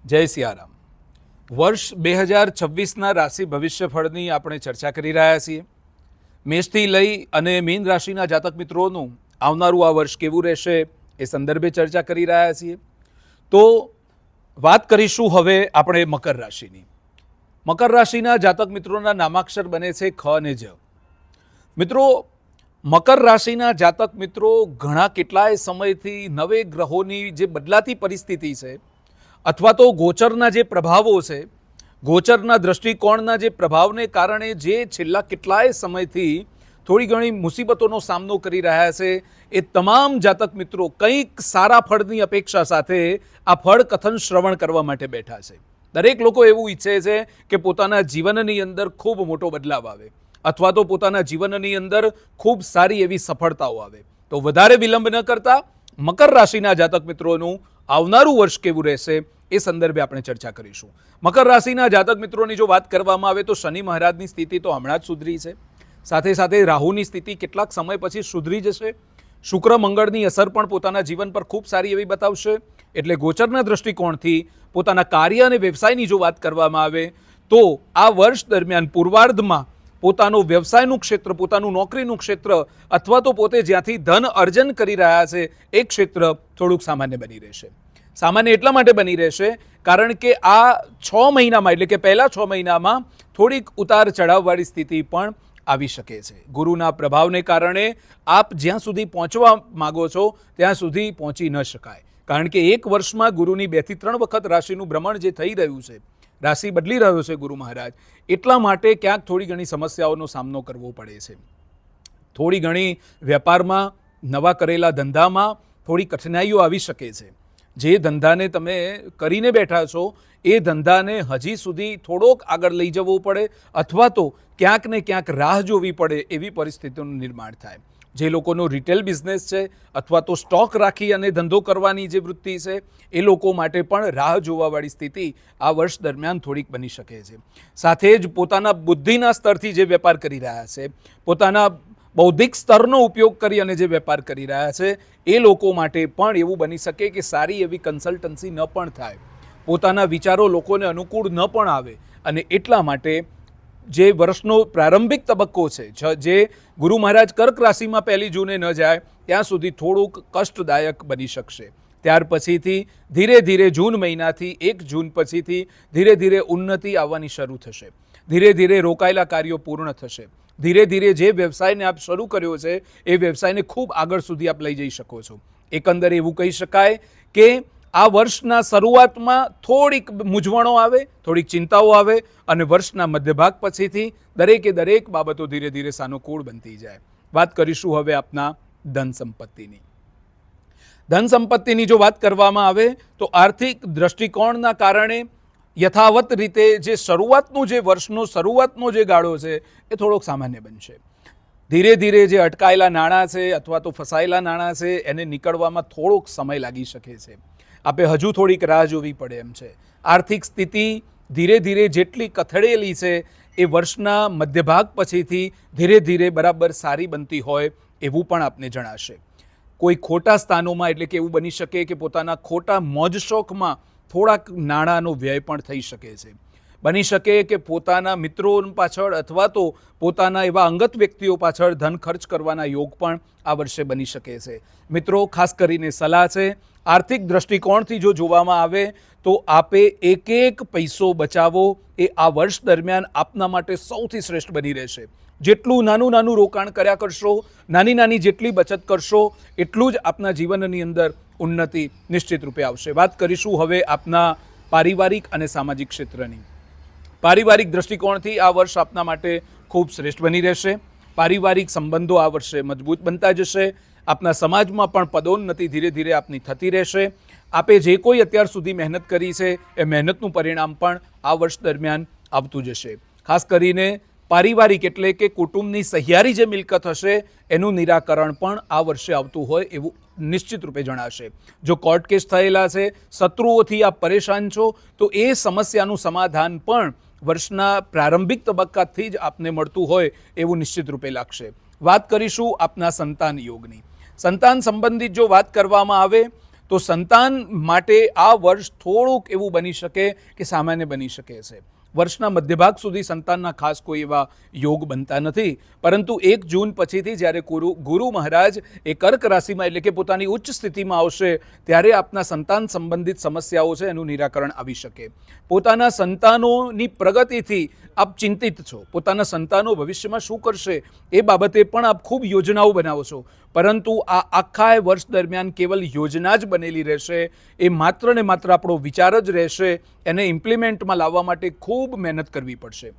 જય સિયારામ। વર્ષ 2026ના રાશિ ભવિષ્યફળની આપણે ચર્ચા કરી રહ્યા છીએ। મેષથી લઈ અને મીન રાશિના જાતક મિત્રોનું આવનારું આ વર્ષ કેવું રહેશે એ સંદર્ભે ચર્ચા કરી રહ્યા છીએ। તો વાત કરીશું હવે આપણે મકર રાશિની। મકર રાશિના જાતક મિત્રોના નામાક્ષર બને છે ખ અને જ। મિત્રો, મકર રાશિના જાતક મિત્રો ઘણા કેટલાય સમયથી નવે ગ્રહોની જે બદલાતી પરિસ્થિતિ છે અથવા તો ગોચરના જે પ્રભાવો છે, ગોચરના દૃષ્ટિકોણના જે પ્રભાવને કારણે જે છેલ્લા કેટલાય સમયથી થોડી ઘણી મુસીબતોનો સામનો કરી રહ્યા છે, એ તમામ જાતક મિત્રો કંઈક સારા ફળની અપેક્ષા સાથે આ ફળ કથન શ્રવણ કરવા માટે બેઠા છે। દરેક લોકો એવું ઈચ્છે છે કે પોતાના જીવનની અંદર ખૂબ મોટો બદલાવ આવે અથવા તો પોતાના જીવનની અંદર ખૂબ સારી એવી સફળતાઓ આવે। તો વધારે વિલંબ ન કરતા મકર રાશિના જાતક મિત્રોનું આવનારું વર્ષ કેવું રહેશે એ સંદર્ભે આપણે ચર્ચા કરીશું। મકર રાશિના જાતક મિત્રોની જો વાત કરવામાં આવે તો શનિ મહારાજની સ્થિતિ તો હમણાં જ સુધરી છે, સાથે સાથે રાહુની સ્થિતિ કેટલાક સમય પછી સુધરી જશે। શુક્ર મંગળની અસર પણ પોતાના જીવન પર ખૂબ સારી એવી બતાવશે। એટલે ગોચરના દૃષ્ટિકોણથી પોતાના કાર્ય અને વ્યવસાયની જો વાત કરવામાં આવે તો આ વર્ષ દરમિયાન પૂર્વાર્ધમાં પોતાનું વ્યવસાયનું ક્ષેત્ર, પોતાનું નોકરીનું ક્ષેત્ર અથવા તો પોતે જ્યાંથી ધન અર્જન કરી રહ્યા છે એ ક્ષેત્ર થોડુંક સામાન્ય બની રહેશે। સામાન્ય એટલા માટે બની રહેશે કારણ કે આ 6 મહિનામાં એટલે કે પહેલા 6 મહિનામાં થોડીક ઉતાર ચઢાવવાળી સ્થિતિ પણ આવી શકે છે। ગુરુના પ્રભાવને કારણે આપ જ્યાં સુધી પહોંચવા માગો છો ત્યાં સુધી પહોંચી ન શકાય, કારણ કે એક વર્ષમાં ગુરુની 2 થી 3 વખત રાશિનું ભ્રમણ જે થઈ રહ્યું છે, રાશિ બદલી રહ્યો છે ગુરુ મહારાજ, એટલા માટે ક્યાંક થોડી ઘણી સમસ્યાઓનો સામનો કરવો પડે છે। થોડી ઘણી વેપારમાં, નવા કરેલા ધંધામાં થોડી કઠિનાઈઓ આવી શકે છે। જે ધંધાને તમે કરીને બેઠા છો એ ધંધાને હજી સુધી થોડોક આગળ લઈ જવો પડે અથવા તો ક્યાંક ને ક્યાંક રાહ જોવી પડે એવી પરિસ્થિતિનું નિર્માણ થાય। જે લોકોનો રિટેલ બિઝનેસ છે અથવા તો સ્ટોક રાખી અને ધંધો કરવાની જે વૃત્તિ છે એ લોકો માટે પણ રાહ જોવાવાળી સ્થિતિ આ વર્ષ દરમિયાન થોડીક બની શકે છે। સાથે જ પોતાના બુદ્ધિના સ્તરથી જે વેપાર કરી રહ્યા છે, પોતાના બૌદ્ધિક સ્તરનો ઉપયોગ કરી અને જે વેપાર કરી રહ્યા છે એ લોકો માટે પણ એવું બની શકે કે સારી એવી કન્સલ્ટન્સી ન પણ થાય, પોતાના વિચારો લોકોને અનુકૂળ ન પણ આવે, અને એટલા માટે જે વર્ષનો પ્રારંભિક તબક્કો છે, જે ગુરુ મહારાજ કર્ક રાશિમાં 1 જૂને ન જાય ત્યાં સુધી થોડુંક કષ્ટદાયક બની શકશે। ત્યાર પછીથી ધીરે ધીરે જૂન મહિનાથી 1 જૂન પછીથી ધીરે ધીરે ઉન્નતિ આવવાની શરૂ થશે, ધીરે ધીરે રોકાયેલા કાર્યો પૂર્ણ થશે, ધીરે ધીરે જે વ્યવસાયને આપ શરૂ કર્યો છે એ વ્યવસાયને ખૂબ આગળ સુધી આપ લઈ જઈ શકો છો। એકંદરે એવું કહી શકાય કે આ વર્ષના શરૂઆતમાં થોડીક મૂંઝવણો આવે, થોડીક ચિંતાઓ આવે, અને વર્ષના મધ્યભાગ પછીથી દરેકે દરેક બાબતો ધીરે ધીરે સાનુકૂળ બનતી જાય। વાત કરીશું હવે આપના ધન સંપત્તિની। ધન સંપત્તિની જો વાત કરવામાં આવે તો આર્થિક દ્રષ્ટિકોણના કારણે યથાવત રીતે જે શરૂઆતનું જે વર્ષનો શરૂઆતનો જે ગાળો છે એ થોડોક સામાન્ય બનશે। ધીરે ધીરે જે અટકાયેલા નાણાં છે અથવા તો ફસાયેલા નાણાં છે એને નીકળવામાં થોડોક સમય લાગી શકે છે, આપે હજુ થોડીક રાહ જોવી પડે એમ છે। આર્થિક સ્થિતિ ધીરે ધીરે જેટલી કથળેલી છે એ વર્ષના મધ્યભાગ પછીથી ધીરે ધીરે બરાબર સારી બનતી હોય એવું પણ આપને જણાશે। કોઈ ખોટા સ્થાનોમાં એટલે કે એવું બની શકે કે પોતાના ખોટા મોજ શોખમાં થોડાક નાણાંનો વ્યય પણ થઈ શકે છે। બની શકે કે પોતાના મિત્રો પાછળ અથવા તો પોતાના એવા અંગત વ્યક્તિઓ પાછળ ધન ખર્ચ કરવાના યોગ પણ આ વર્ષે બની શકે છે। મિત્રો, ખાસ કરીને સલાહ છે, આર્થિક દ્રષ્ટિકોણથી જો જોવામાં આવે તો આપે એક એક પૈસો બચાવો એ આ વર્ષ દરમિયાન આપના માટે સૌથી શ્રેષ્ઠ બની રહેશે। જેટલું નાનું નાનું રોકાણ કર્યા કરશો, નાની નાની જેટલી બચત કરશો, એટલું જ આપના જીવનની અંદર ઉન્નતિ નિશ્ચિત રૂપે આવશે। વાત કરીશું હવે આપના પારિવારિક અને સામાજિક ક્ષેત્રની। પારિવારિક દ્રષ્ટિકોણથી આ વર્ષ આપના માટે ખૂબ શ્રેષ્ઠ બની રહેશે। પારિવારિક સંબંધો આ વર્ષે મજબૂત બનતા જશે। આપના સમાજમાં પણ પદોન્નતિ ધીરે ધીરે આપની થતી રહેશે। આપે જે કોઈ અત્યાર સુધી મહેનત કરી છે એ મહેનતનું પરિણામ પણ આ વર્ષ દરમિયાન આવતું જશે। ખાસ કરીને પારિવારિક એટલે કે કુટુંબની સહિયારી જે મિલકત હશે એનું નિરાકરણ પણ આ વર્ષે આવતું હોય એવું નિશ્ચિત રૂપે જણાશે। જો કોર્ટ કેસ થયેલા છે, શત્રુઓથી આપ પરેશાન છો, તો એ સમસ્યાનું સમાધાન પણ વર્ષના પ્રારંભિક તબક્કાથી જ આપને મળતું હોય એવું નિશ્ચિત રૂપે લાગશે। વાત કરીશું આપના સંતાન યોગની। સંતાન સંબંધિત જો વાત કરવામાં આવે તો સંતાન માટે આ વર્ષ થોડુંક એવું બની શકે કે સામાન્ય બની શકે છે. વર્ષના મધ્યભાગ સુધી સંતાનના ખાસ કોઈ એવા યોગ બનતા નથી, પરંતુ 1 જૂન પછીથી જ્યારે ગુરુ મહારાજ એ કર્ક રાશિમાં એટલે કે પોતાની ઉચ્ચ સ્થિતિમાં આવશે ત્યારે આપના સંતાન સંબંધિત સમસ્યાઓ છે એનું નિરાકરણ આવી શકે. પોતાના સંતાનોની પ્રગતિથી આપ ચિંતિત છો, પોતાના સંતાનો ભવિષ્યમાં શું કરશે એ બાબતે પણ આપ ખૂબ યોજનાઓ બનાવો છો, પરંતુ આ આખા વર્ષ દરમિયાન કેવલ યોજના જ બનેલી રહેશે, એ માત્ર ને માત્ર આપણો વિચાર જ રહેશે. એને ઇમ્પ્લિમેન્ટમાં લાવવા માટે ખૂબ મહેનત કરવી પડશે.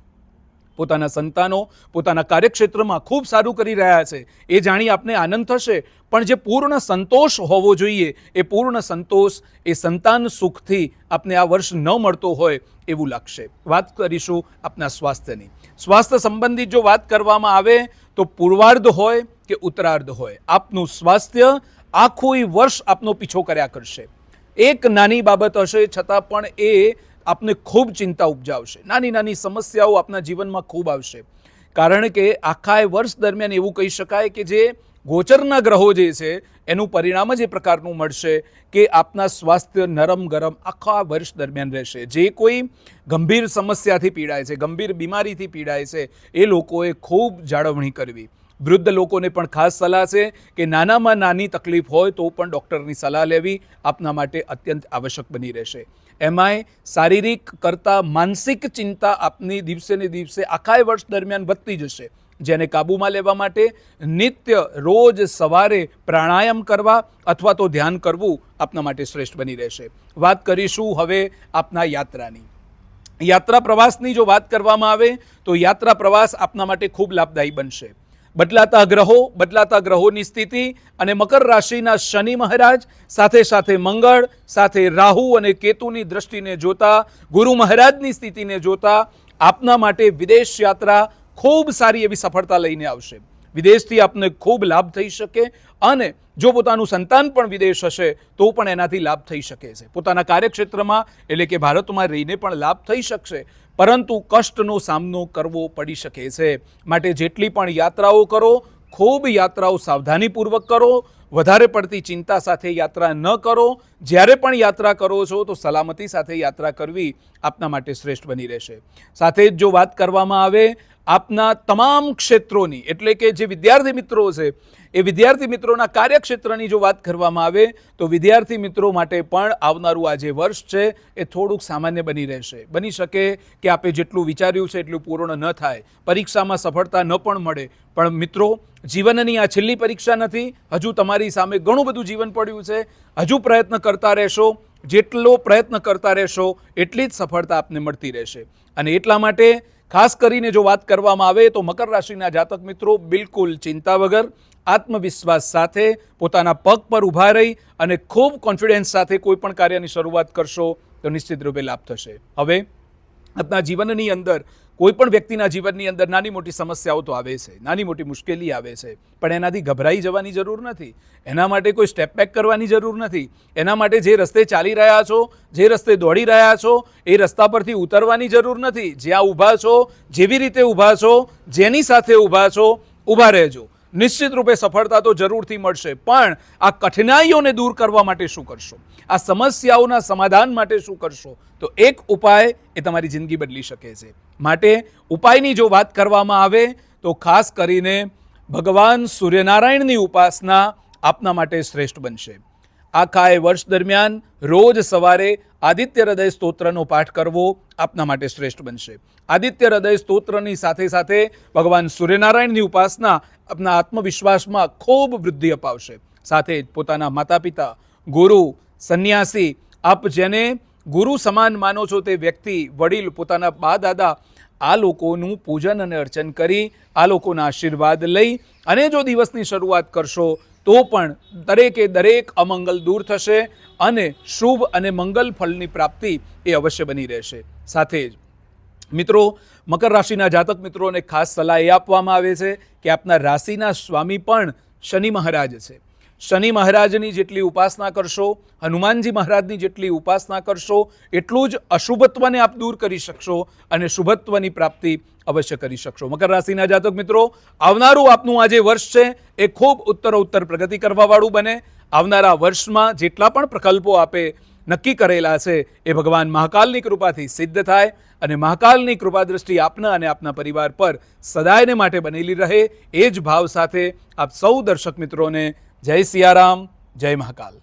પોતાના સંતાનો પોતાના કાર્યક્ષેત્રમાં ખૂબ સારું કરી રહ્યા છે એ જાણી આપને આનંદ થશે, પણ જે પૂર્ણ સંતોષ હોવો જોઈએ એ પૂર્ણ સંતોષ એ સંતાન સુખથી આપને આ વર્ષ ન મળતો હોય એવું લાગશે. વાત કરીશું આપના સ્વાસ્થ્યની. સ્વાસ્થ્ય સંબંધિત જો વાત કરવામાં આવે તો પૂર્વાર્ધ હોય કે ઉત્તરાર્ધ હોય, આપનું સ્વાસ્થ્ય આખું વર્ષ આપનો પીછો કર્યા કરશે. એક નાની બાબત હશે છતાં પણ એ આપને ખૂબ ચિંતા ઉપજાવશે. નાની નાની સમસ્યાઓ આપના જીવનમાં ખૂબ આવશે, કારણ કે આખા વર્ષ દરમિયાન એવું કહી શકાય કે જે ગોચરના ગ્રહો જે છે એનું પરિણામ જ એ પ્રકારનું મળશે કે આપના સ્વાસ્થ્ય નરમ ગરમ આખા વર્ષ દરમિયાન રહેશે. જે કોઈ ગંભીર સમસ્યાથી પીડાય છે, ગંભીર બીમારીથી પીડાય છે, એ લોકોએ ખૂબ જાળવણી કરવી. વૃદ્ધ લોકોને પણ ખાસ સલાહ છે કે નાનામાં નાની તકલીફ હોય તો પણ ડૉક્ટરની સલાહ લેવી આપના માટે અત્યંત આવશ્યક બની રહેશે. એમાંય શારીરિક કરતાં માનસિક ચિંતા આપની દિવસે ને દિવસે આખા વર્ષ દરમિયાન વધતી જશે, જેને કાબૂમાં લેવા માટે નિત્ય રોજ સવારે પ્રાણાયામ કરવા અથવા તો ધ્યાન કરવું આપના માટે શ્રેષ્ઠ બની રહેશે. વાત કરીશું હવે આપના યાત્રાની. યાત્રા પ્રવાસની જો વાત કરવામાં આવે તો યાત્રા પ્રવાસ આપના માટે ખૂબ લાભદાયી બનશે. બદલાતા ગ્રહોની સ્થિતિ અને મકર રાશિના શનિ મહારાજ સાથે સાથે મંગળ સાથે રાહુ અને કેતુની દ્રષ્ટિને જોતા, ગુરુ મહારાજની સ્થિતિને જોતા આપના માટે વિદેશ યાત્રા ખૂબ સારી એવી સફળતા લઈને આવશે. વિદેશથી આપને ખૂબ લાભ થઈ શકે, અને જો પોતાનું સંતાન પણ વિદેશ હશે તો પણ એનાથી લાભ થઈ શકે છે. પોતાના કાર્યક્ષેત્રમાં એટલે કે ભારતમાં રહીને પણ લાભ થઈ શકશે, પરંતુ કષ્ટનો સામનો કરવો પડી શકે છે. માટે જેટલી પણ યાત્રાઓ કરો, ખૂબ યાત્રાઓ સાવધાનીપૂર્વક કરો, વધારે પડતી ચિંતા સાથે યાત્રા ન કરો. જ્યારે પણ યાત્રા કરો છો તો સલામતી સાથે યાત્રા કરવી આપના માટે શ્રેષ્ઠ બની રહેશે. સાથે જ જો વાત કરવામાં આવે આપના તમામ ક્ષેત્રોની, એટલે કે જે વિદ્યાર્થી મિત્રો છે એ વિદ્યાર્થી મિત્રોના કાર્યક્ષેત્રની જો વાત કરવામાં આવે તો વિદ્યાર્થી મિત્રો માટે પણ આવનારું આ જે વર્ષ છે એ થોડુંક સામાન્ય બની રહેશે. બની શકે કે આપે જેટલું વિચાર્યું છે એટલું પૂર્ણ ન થાય, પરીક્ષામાં સફળતા ન પણ મળે, પણ મિત્રો જીવનની આ છેલ્લી પરીક્ષા નથી. હજુ તમારી સામે ઘણું બધું જીવન પડ્યું છે. હજુ પ્રયત્ન કરતા રહેશો, જેટલો પ્રયત્ન કરતા રહેશો એટલી જ સફળતા આપને મળતી રહેશે. અને એટલા માટે ખાસ કરીને જો વાત કરવામાં આવે તો મકર રાશિના જાતક મિત્રો બિલકુલ ચિંતા વગર, આત્મવિશ્વાસ સાથે પોતાના પગ પર ઊભા રહી અને ખૂબ કોન્ફિડન્સ સાથે કોઈ પણ કાર્યની શરૂઆત કરશો તો નિશ્ચિત રૂપે લાભ થશે. હવે આપણા જીવનની અંદર, કોઈ પણ વ્યક્તિના જીવનની અંદર નાની મોટી સમસ્યાઓ તો આવે છે, નાની મોટી મુશ્કેલી આવે છે, પણ એનાથી ગભરાઈ જવાની જરૂર નથી. એના માટે કોઈ સ્ટેપ બેક કરવાની જરૂર નથી. એના માટે જે રસ્તે ચાલી રહ્યા છો, જે રસ્તે દોડી રહ્યા છો, એ રસ્તા પરથી ઉતરવાની જરૂર નથી. જ્યાં ઊભા છો, જેવી રીતે ઊભા છો, જેની સાથે ઊભા છો, ઊભા રહેજો. નિશ્ચિત રૂપે સફળતા તો જરૂરથી મળશે, પણ આ કઠિનાઈઓને દૂર કરવા માટે શું કરશો, આ સમસ્યાઓના સમાધાન માટે શું કરશો, તો એક ઉપાય એ તમારી જિંદગી બદલી શકે છે. માટે ઉપાયની જો વાત કરવામાં આવે તો ખાસ કરીને ભગવાન સૂર્યનારાયણની ઉપાસના આપના માટે શ્રેષ્ઠ બનશે. આખા વર્ષ દરમિયાન રોજ સવારે આદિત્ય હૃદય સ્તોત્રનો પાઠ કરવો આપના માટે શ્રેષ્ઠ બનશે. આદિત્ય હૃદય સ્તોત્રની સાથે સાથે ભગવાન સૂર્યનારાયણની ઉપાસના આપના આત્મવિશ્વાસમાં ખૂબ વૃદ્ધિ અપાવશે. સાથે જ પોતાના માતા પિતા, ગુરુ, સંન્યાસી, આપ જેને ગુરુ સમાન માનો છો તે વ્યક્તિ, વડીલ, પોતાના બા દાદા, આ લોકોનું પૂજન અને અર્ચન કરી, આ લોકોના આશીર્વાદ લઈ અને જો દિવસની શરૂઆત કરશો તો પણ દરેકે દરેક અમંગલ દૂર થશે અને શુભ અને મંગલ ફળની પ્રાપ્તિ એ અવશ્ય બની રહેશે. સાથે જ મિત્રો મકર રાશિના જાતક મિત્રોને ખાસ સલાહ એ આપવામાં આવે છે કે આપના રાશિના સ્વામી પણ શનિ મહારાજ છે. શનિ મહારાજની જેટલી ઉપાસના કરશો, હનુમાનજી મહારાજની જેટલી ઉપાસના કરશો, એટલું જ અશુભત્વને આપ દૂર કરી શકશો અને શુભત્વની પ્રાપ્તિ અવશ્ય કરી શકશો. મકર રાશિના જાતક મિત્રો, આવનારું આપનું આ જે વર્ષ છે એ ખૂબ ઉત્તરોત્તર પ્રગતિ કરવાવાળું બને. આવનારા વર્ષમાં જેટલા પણ પ્રકલ્પો આપે નક્કી કરેલા છે એ ભગવાન મહાકાલની કૃપાથી સિદ્ધ થાય અને મહાકાલની કૃપા દ્રષ્ટિ આપના અને આપના પરિવાર પર સદાયને માટે બનેલી રહે, એ જ ભાવ સાથે આપ સૌ દર્શક મિત્રોને જય સિયારામ, જય મહાકાલ.